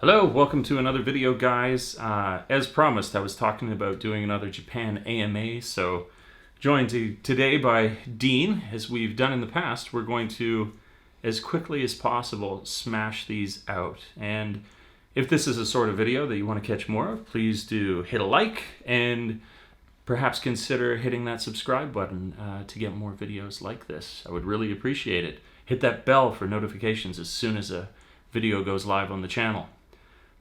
Hello, welcome to another video, guys. As promised, I was talking about doing another Japan AMA, so joined today by Dean. As we've done in the past, we're going to, as quickly as possible, smash these out. And if this is a sort of video that you want to catch more of, please do hit a like and perhaps consider hitting that subscribe button to get more videos like this. I would really appreciate it. Hit that bell for notifications as soon as a video goes live on the channel.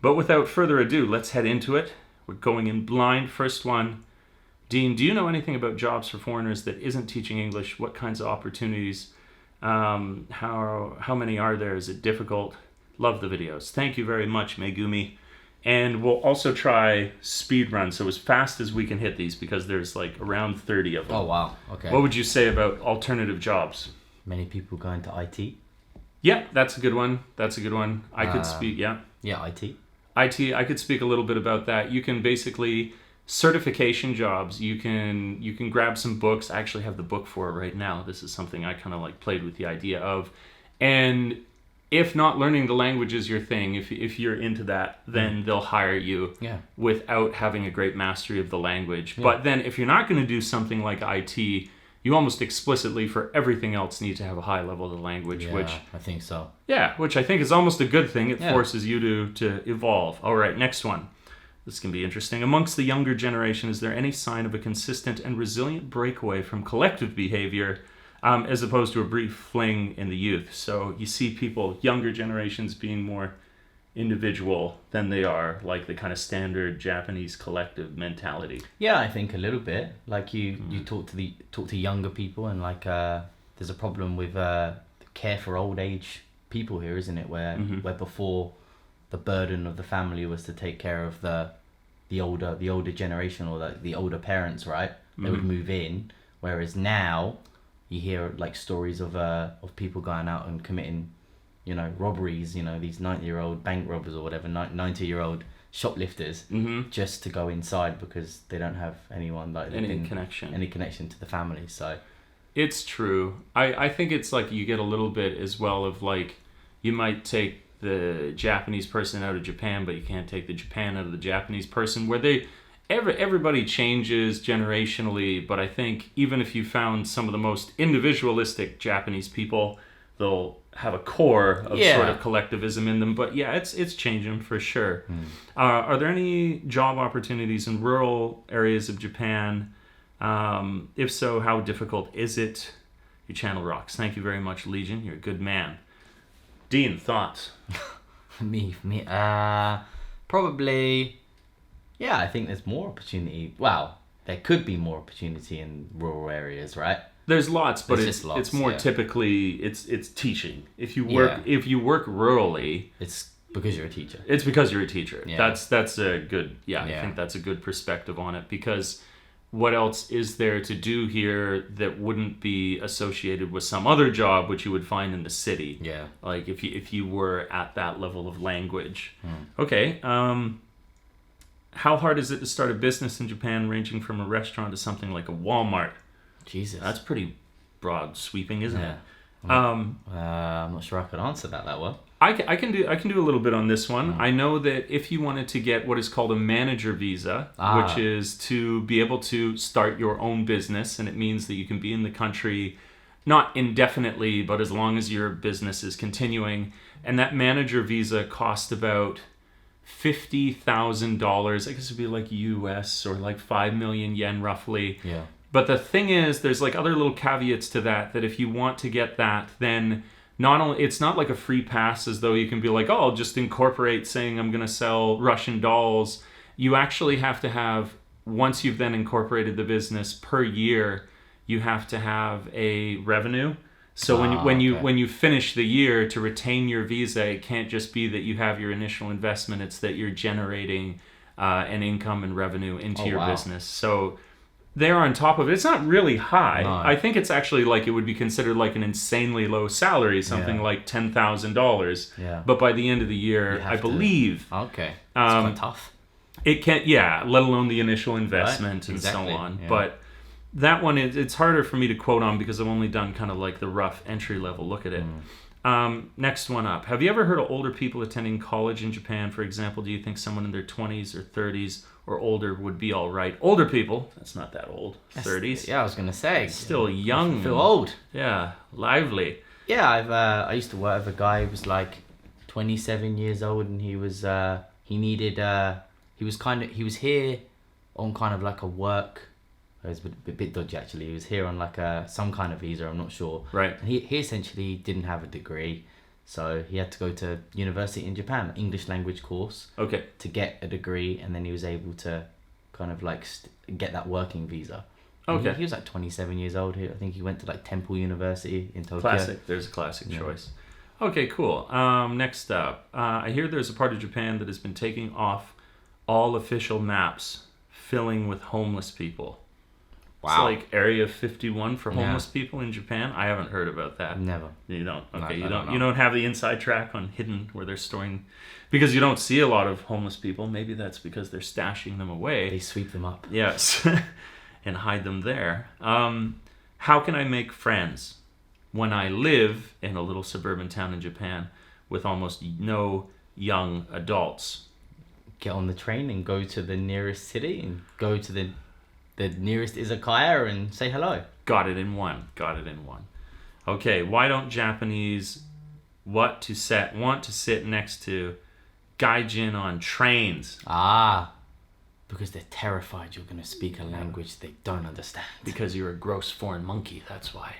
But without further ado, let's head into it. We're going in blind. First one. Dean, do you know anything about jobs for foreigners that isn't teaching English? What kinds of opportunities? How many are there? Is it difficult? Love the videos. Thank you very much, Megumi. And we'll also try speed run, so as fast as we can hit these, because there's like around 30 of them. Oh, wow. Okay. What would you say about alternative jobs? Many people go into IT. Yeah, that's a good one. That's a good one. I could speak, yeah. Yeah, IT. IT, I could speak a little bit about that. You can basically, certification jobs, you can grab some books. I actually have the book for it right now. This is something I kind of like played with the idea of. And if not learning the language is your thing, if you're into that, then they'll hire you without having a great mastery of the language. Yeah. But then if you're not going to do something like IT, you almost explicitly, for everything else, need to have a high level of the language, which I think so. Yeah, which I think is almost a good thing. It forces you to evolve. All right, next one. This can be interesting. Amongst the younger generation, is there any sign of a consistent and resilient breakaway from collective behavior as opposed to a brief fling in the youth? So you see people, younger generations, being more individual than they are like the kind of standard Japanese collective mentality. Yeah, I think a little bit. Like you talk to younger people, and like there's a problem with care for old age people here, isn't it? Where before the burden of the family was to take care of the older generation, or the older parents, right? They would move in, whereas now you hear like stories of people going out and committing, robberies, these 90-year-old bank robbers or whatever, 90-year-old shoplifters, just to go inside because they don't have anyone like any connection to the family. So it's true. I think it's like you get a little bit as well of like, you might take the Japanese person out of Japan, but you can't take the Japan out of the Japanese person, where everybody changes generationally. But I think even if you found some of the most individualistic Japanese people, they'll have a core of sort of collectivism in them. But yeah, it's changing for sure. Are there any job opportunities in rural areas of Japan? If so, how difficult is it? Your channel rocks. Thank you very much, Legion. You're a good man. Dean, thoughts? me, probably. Yeah, I think there's more opportunity. Well, there could be more opportunity in rural areas, right? There's lots, but it's more typically it's teaching. If you work rurally, it's because you're a teacher. It's because you're a teacher. Yeah. That's a good I think that's a good perspective on it, because what else is there to do here that wouldn't be associated with some other job which you would find in the city? Yeah. Like if you were at that level of language. Okay. How hard is it to start a business in Japan, ranging from a restaurant to something like a Walmart? Jesus, that's pretty broad sweeping, isn't it? I'm not sure I could answer that well. I can do a little bit on this one. I know that if you wanted to get what is called a manager visa, which is to be able to start your own business, and it means that you can be in the country not indefinitely, but as long as your business is continuing, and that manager visa cost about $50,000. I guess it'd be like US or like 5 million yen roughly. Yeah. But the thing is, there's like other little caveats to that if you want to get that, then not only, it's not like a free pass as though you can be like, oh, I'll just incorporate saying I'm going to sell Russian dolls. You actually have to have, once you've then incorporated the business, per year, you have to have a revenue. So when you finish the year, to retain your visa, it can't just be that you have your initial investment. It's that you're generating an income and revenue into your business. So they're on top of it. It's not really high. No. I think it's actually like it would be considered like an insanely low salary, something like $10,000. Yeah. But by the end of the year, I believe. Okay. It's quite tough. It can't. Yeah. Let alone the initial investment and so on. Yeah. But that one, it's harder for me to quote on because I've only done kind of like the rough entry level look at it. Next one up. Have you ever heard of older people attending college in Japan? For example, do you think someone in their 20s or 30s or older would be all right? Older people, that's not that old. 30s. Yeah, I was gonna say. Still young. I feel old. Yeah, lively. Yeah, I used to work with a guy who was like 27 years old, and he was he was here on kind of like a work. It was a bit dodgy actually. He was here on like some kind of visa, I'm not sure. Right. And he essentially didn't have a degree, so he had to go to university in Japan, English language course. Okay. To get a degree, and then he was able to kind of like get that working visa. Okay. He was like 27 years old. I think he went to like Temple University in Tokyo. Classic. There's a classic choice. Okay, cool. Next up. I hear there's a part of Japan that has been taking off all official maps, filling with homeless people. Wow. It's like Area 51 for homeless people in Japan. I haven't heard about that. Never. You don't. Okay, No, you don't have the inside track on hidden where they're storing, because you don't see a lot of homeless people. Maybe that's because they're stashing them away. They sweep them up. Yes, and hide them there. How can I make friends when I live in a little suburban town in Japan with almost no young adults? Get on the train and go to the nearest city and go to the nearest izakaya and say hello. Got it in one. Okay, why don't Japanese want to sit next to gaijin on trains? Because they're terrified you're going to speak a language they don't understand. Because you're a gross foreign monkey, that's why.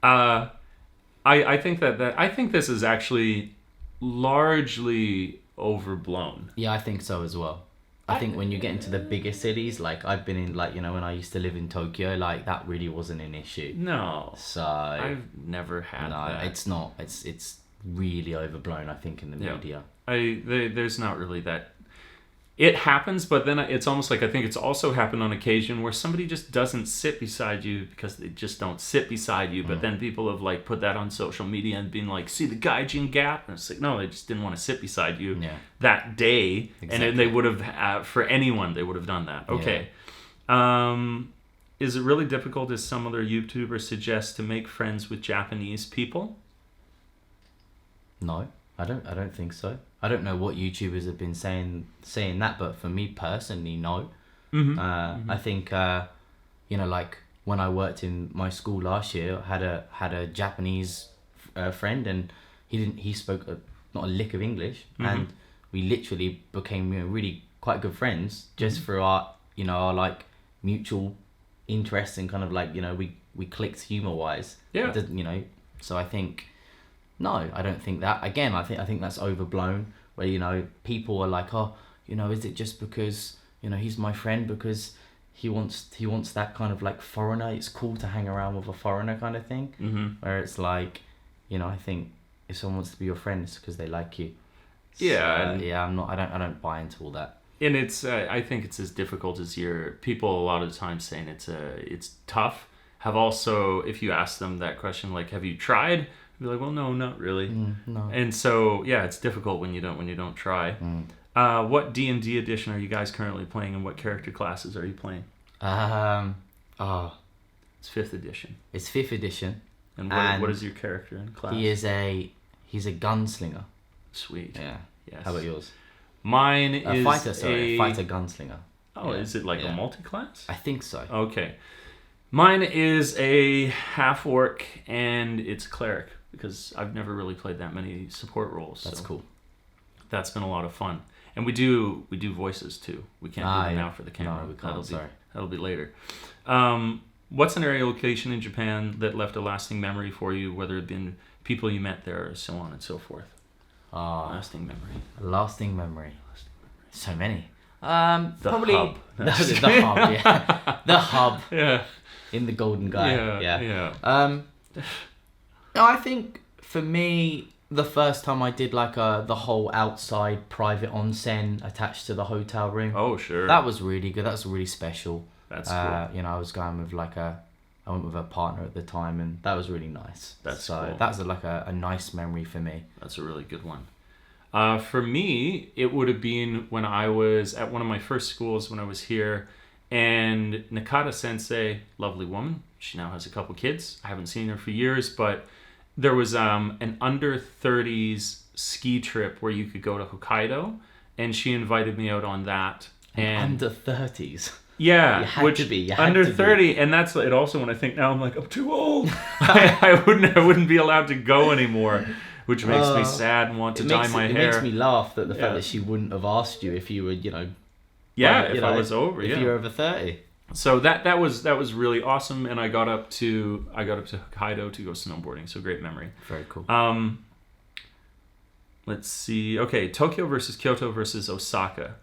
I think I think this is actually largely overblown. Yeah, I think so as well. I think when you get into the bigger cities, like I've been in, like, you know, when I used to live in Tokyo, like that really wasn't an issue. No. So I've never had that. It's not. It's really overblown, I think, in the media. There's not really that. It happens, but then it's almost like I think it's also happened on occasion where somebody just doesn't sit beside you because they just don't sit beside you. But then people have like put that on social media and been like, see the gaijin gap? And it's like, no, they just didn't want to sit beside you that day. Exactly. And then they would have, for anyone, they would have done that. Okay. Yeah. Is it really difficult, as some other YouTubers suggest, to make friends with Japanese people? No, I don't think so. I don't know what YouTubers have been saying that, but for me personally, no. I think you know, like when I worked in my school last year, I had a Japanese friend, and he spoke not a lick of English, and we literally became, you know, really quite good friends just for our like mutual interests, and kind of like, you know, we clicked humor wise. Yeah. You know, so I think. No, I don't think that. Again, I think that's overblown. Where, you know, people are like, oh, you know, is it just because, you know, he's my friend because he wants that kind of like foreigner? It's cool to hang around with a foreigner kind of thing. Where it's like, you know, I think if someone wants to be your friend, it's because they like you. Yeah. So, yeah, I don't buy into all that. And it's I think it's as difficult as people a lot of the time saying it's tough. Have also, if you ask them that question, like, have you tried? Be like, well, no, not really. No. And so, yeah, it's difficult when you don't try. What D&D edition are you guys currently playing, and what character classes are you playing? It's 5th edition. It's 5th edition. And what is your character in class? He's a gunslinger. Sweet. Yeah. Yes. How about yours? Mine is fighter gunslinger. Oh, yeah. Is it like a multi-class? I think so. Okay. Mine is a half-orc, and it's cleric, because I've never really played that many support roles. That's cool. That's been a lot of fun. And we do voices too. We can't do them now for the camera. No, we can't. That'll be later. What's an area location in Japan that left a lasting memory for you, whether it been people you met there or so on and so forth? Lasting memory. So many. The probably hub. The hub. Yeah. The hub. Yeah. In the Golden Guy. Yeah. No, I think for me, the first time I did like the whole outside private onsen attached to the hotel room. Oh, sure. That was really good. That was really special. That's cool. You know, I was going with I went with a partner at the time, and that was really nice. That's cool. That was like a nice memory for me. That's a really good one. For me, it would have been when I was at one of my first schools when I was here, and Nakata Sensei, lovely woman, she now has a couple kids. I haven't seen her for years, but there was an under 30s ski trip where you could go to Hokkaido, and she invited me out on that. And under 30s. Yeah, You had to be. You had under to 30, and that's it. Also, when I think now, I'm like, I'm too old. I wouldn't be allowed to go anymore, which makes me sad and want to dye my hair. It makes me laugh that the fact that she wouldn't have asked you if you were, if I was over, if you were over 30. So that was really awesome, and I got up to Hokkaido to go snowboarding. So great memory. Very cool. Let's see. Okay, Tokyo versus Kyoto versus Osaka.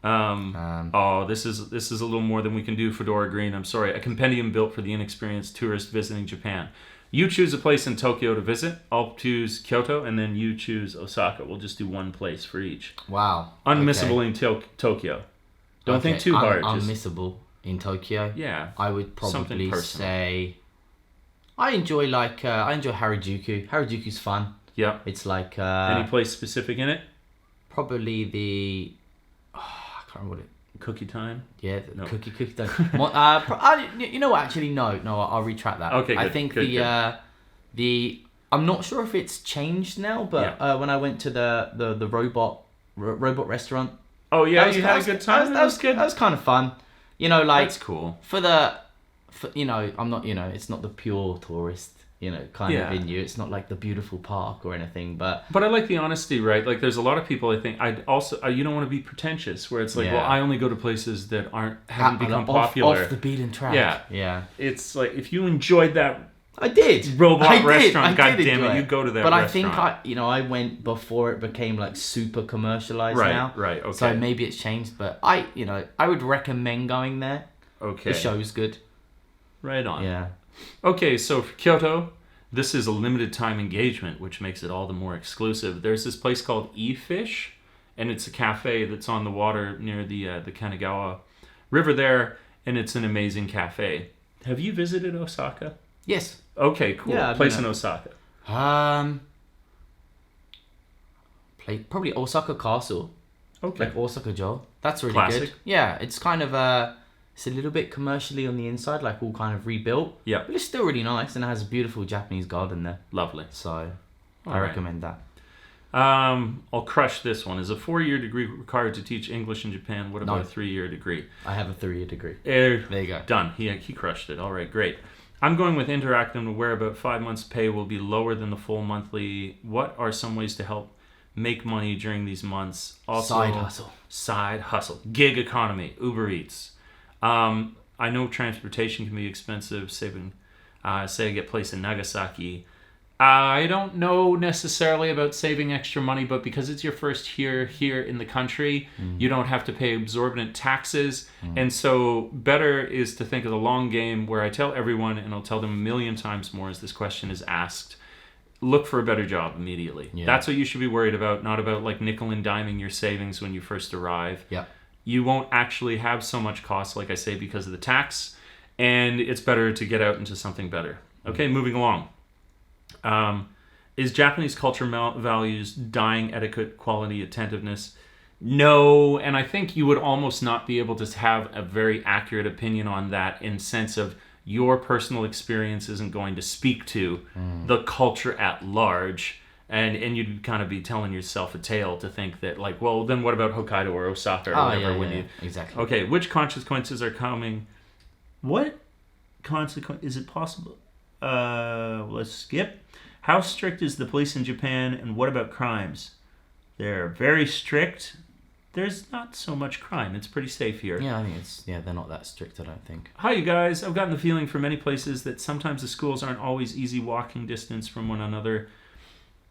This is a little more than we can do. Fedora Green, I'm sorry. A compendium built for the inexperienced tourist visiting Japan. You choose a place in Tokyo to visit. I'll choose Kyoto, and then you choose Osaka. We'll just do one place for each. Wow. Unmissable in Tokyo. Don't think too hard. Unmissable in Tokyo. Yeah. I would probably say I enjoy Harajuku. Harajuku's fun. Yeah. It's like any place specific in it? Probably the I can't remember what it. Cookie time? Yeah, no. Cookie time. You know what? Actually, no. I'll retract that. Okay, good, I think the I'm not sure if it's changed now, but when I went to the robot restaurant. Oh yeah, you had a good time. That was good. That was kind of fun. That's cool. For I'm not. It's not the pure tourist. Kind of venue. It's not like the beautiful park or anything, but I like the honesty, right? Like, there's a lot of people. I think you don't want to be pretentious, where it's like, well, I only go to places that haven't become popular, off the beaten track. Yeah. It's like, if you enjoyed that, I did robot restaurant. God damn it, you go to that. But restaurant. I think I went before it became like super commercialized now. Right. Okay. So maybe it's changed, but I would recommend going there. Okay. The show's good. Right on. Yeah. Okay, so for Kyoto, this is a limited time engagement, which makes it all the more exclusive. There's this place called E-Fish, and it's a cafe that's on the water near the Kanagawa River there, and it's an amazing cafe. Have you visited Osaka? Yes. Okay, cool. Yeah, place in Osaka. Probably Osaka Castle. Okay. Like Osaka-jo. That's really Classic. good. Yeah, it's kind of it's a little bit commercially on the inside, like all kind of rebuilt. Yeah. But it's still really nice, and it has a beautiful Japanese garden there. Lovely. So, I recommend that. I'll crush this one. Is a 4-year degree required to teach English in Japan? What about a 3-year degree? I have a 3-year degree. There you go. Done. He crushed it. All right, great. I'm going with interactive, where about 5 months' pay will be lower than the full monthly. What are some ways to help make money during these months? Also, Side hustle. Gig economy. Uber Eats. I know transportation can be expensive. Say I get a place in Nagasaki. I don't know necessarily about saving extra money, but because it's your first year here in the country, you don't have to pay exorbitant taxes. And so better is to think of the long game, where I tell everyone, and I'll tell them a million times more as this question is asked, look for a better job immediately. Yeah. That's what you should be worried about, not about like nickel and diming your savings when you first arrive. Yeah. You won't actually have so much cost, like I say, because of the tax, and it's better to get out into something better. Okay, moving along. Is Japanese culture values dying etiquette, quality, attentiveness? No, and I think you would almost not be able to have a very accurate opinion on that, in sense of your personal experience isn't going to speak to the culture at large. And you'd kind of be telling yourself a tale to think that, like, well, then what about Hokkaido or Osaka or whatever? Exactly. Okay, which consequences are coming? What consequence is it possible? Let's skip. How strict is the police in Japan, and what about crimes? They're very strict. There's not so much crime. It's pretty safe here. Yeah, I think they're not that strict, I don't think. Hi, you guys. I've gotten the feeling from many places that sometimes the schools aren't always easy walking distance from one another.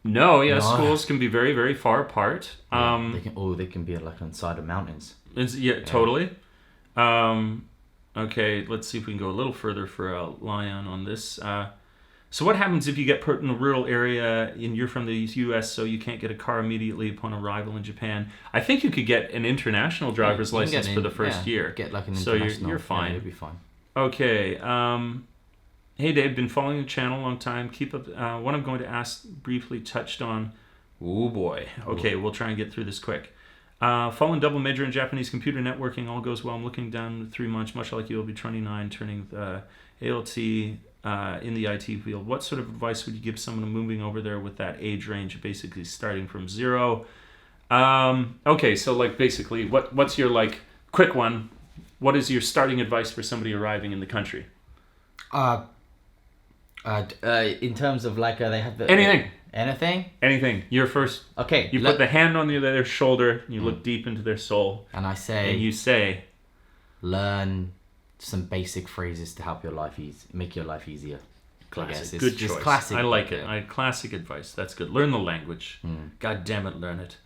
No, schools can be very, very far apart. They can be like on the side of mountains. Totally. Okay, let's see if we can go a little further for Lion on this. So what happens if you get put in a rural area and you're from the US, so you can't get a car immediately upon arrival in Japan? I think you could get an international driver's license for the first year. Get like an international. So you're fine. Yeah, you'll be fine. Okay. Hey Dave, been following the channel a long time. Keep up. What I'm going to ask briefly touched on. Oh boy. Okay, we'll try and get through this quick. Fallen double major in Japanese computer networking. All goes well. I'm looking down 3 months. Much like you, will be 29, turning ALT in the IT field. What sort of advice would you give someone moving over there with that age range, basically starting from 0? Okay, so like basically, what's your like quick one? What is your starting advice for somebody arriving in the country? In terms of like they have the anything. You're first. Okay, you put the hand on their shoulder. You look deep into their soul, and you say, learn some basic phrases to help your life make your life easier. Classic, good choice. Classic, I like it. Classic advice. That's good. Learn the language. God damn it, learn it.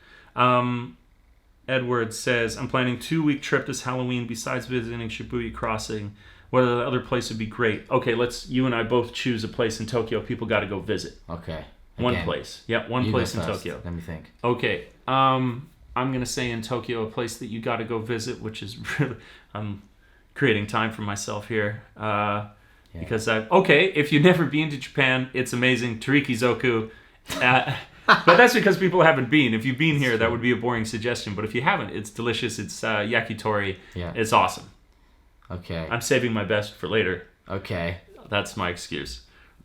Edward says, I'm planning 2-week trip this Halloween. Besides visiting Shibuya Crossing, what other place would be great? Okay, you and I both choose a place in Tokyo people got to go visit. Okay. One place. Yeah, one place in Tokyo. Let me think. Okay. I'm going to say in Tokyo, a place that you got to go visit, which is really... I'm creating time for myself here. Because if you've never been to Japan, it's amazing. Torikizoku. But that's because people haven't been. If you've been here, that would be a boring suggestion. But if you haven't, it's delicious. It's yakitori. Yeah. It's awesome. Okay. I'm saving my best for later. Okay. That's my excuse.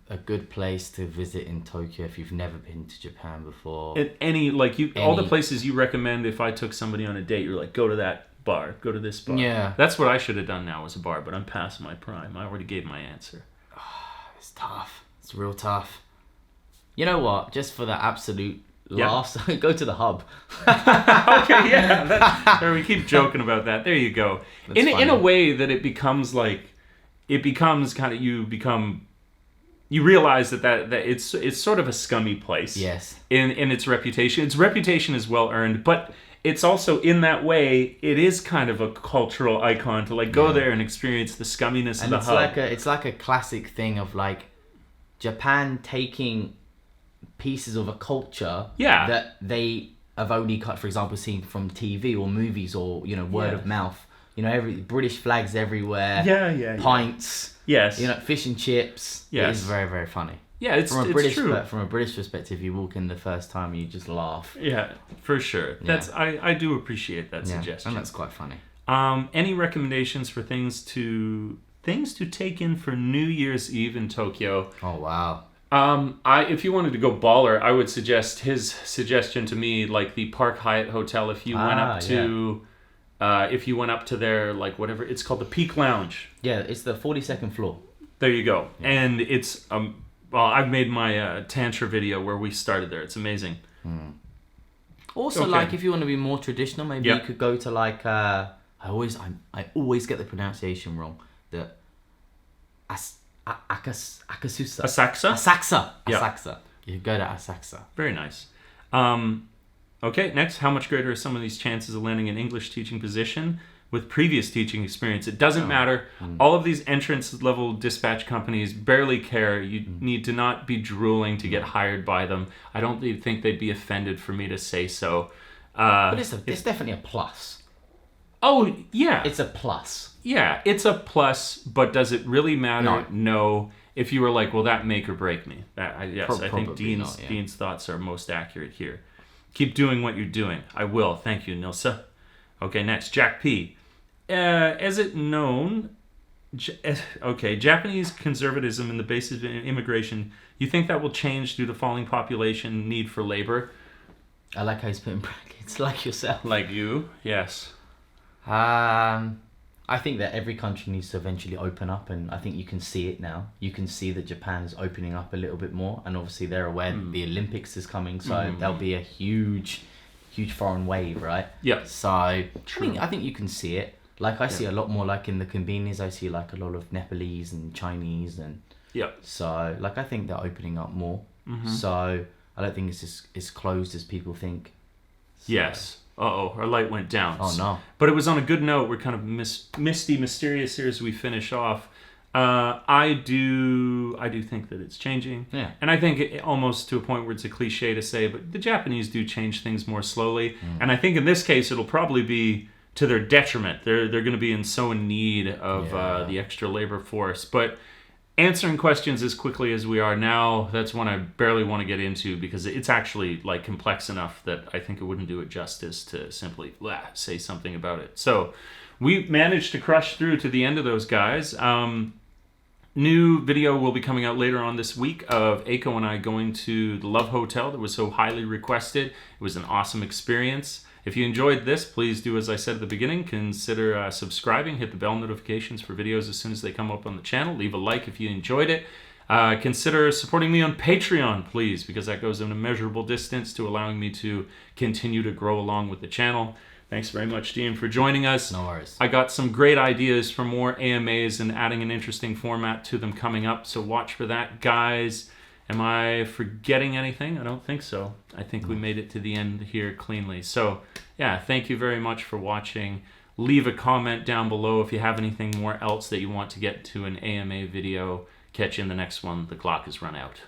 A good place to visit in Tokyo if you've never been to Japan before. All the places you recommend. If I took somebody on a date, you're like, go to that bar, go to this bar. Yeah. That's what I should have done now as a bar, but I'm past my prime. I already gave my answer. It's tough. It's real tough. You know what? Just for the absolute laughs, go to the hub. Okay, yeah. We keep joking about that. There you go. In a way that it becomes kind of you realize that it's sort of a scummy place. Yes. In its reputation. Its reputation is well earned, but it's also in that way it is kind of a cultural icon to go there and experience the scumminess of the hub. It's like a classic thing of like Japan taking pieces of a culture that they have only cut, for example, seen from TV or movies or word of mouth. Every British flags everywhere. Yeah. Pints. Yes. Fish and chips. Yes. It is very, very funny. Yeah, it's true. From a British perspective, you walk in the first time, you just laugh. Yeah, for sure. Yeah. I do appreciate that suggestion. And that's quite funny. Any recommendations for things to take in for New Year's Eve in Tokyo? Oh wow. If you wanted to go baller, I would suggest his suggestion to me, like the Park Hyatt Hotel. If you went up to, if you went up to their whatever it's called, the Peak Lounge. Yeah, it's the 42nd floor. There you go, and it's I've made my Tantra video where we started there. It's amazing. Also, if you want to be more traditional, maybe you could go to I always get the pronunciation wrong. The Asakusa. Asakusa. Asakusa. You go to Asakusa. Very nice. Okay, next, how much greater are some of these chances of landing an English teaching position with previous teaching experience? It doesn't matter. All of these entrance level dispatch companies barely care. You need to not be drooling to get hired by them. I don't think they'd be offended for me to say so. But it's definitely a plus. Oh, yeah. It's a plus. Yeah, it's a plus, but does it really matter? No. If you were like, well, that make or break me. I think Dean's thoughts are most accurate here. Keep doing what you're doing. I will. Thank you, Nilsa. Okay, next, Jack P. As it known, Japanese conservatism in the basis of immigration, you think that will change due to falling population, need for labor? I like how he's put in brackets, like yourself. Like you, yes. I think that every country needs to eventually open up, and I think you can see it now. You can see that Japan is opening up a little bit more, and obviously they're aware that the Olympics is coming, so there'll be a huge foreign wave, right? Yeah. So true. I think you can see it. I see a lot more in the convenience. I see a lot of Nepalese and Chinese, and so I think they're opening up more. So I don't think it's as closed as people think. So. Yes. Our light went down. Oh no! But it was on a good note. We're kind of misty, mysterious here as we finish off. I do think that it's changing. Yeah. And I think almost to a point where it's a cliche to say, but the Japanese do change things more slowly. And I think in this case, it'll probably be to their detriment. They're going to be in need of the extra labor force. But answering questions as quickly as we are now, that's one I barely want to get into because it's actually like complex enough that I think it wouldn't do it justice to simply say something about it. So we managed to crush through to the end of those guys. New video will be coming out later on this week of Aiko and I going to the Love Hotel that was so highly requested. It was an awesome experience. If you enjoyed this, please do as I said at the beginning. Consider subscribing. Hit the bell notifications for videos as soon as they come up on the channel. Leave a like if you enjoyed it. Consider supporting me on Patreon, please, because that goes an immeasurable distance to allowing me to continue to grow along with the channel. Thanks very much, Dean, for joining us. No worries. I got some great ideas for more AMAs and adding an interesting format to them coming up, so watch for that, guys. Am I forgetting anything? I don't think so. I think we made it to the end here cleanly. So, yeah, thank you very much for watching. Leave a comment down below if you have anything more else that you want to get to an AMA video. Catch you in the next one. The clock has run out.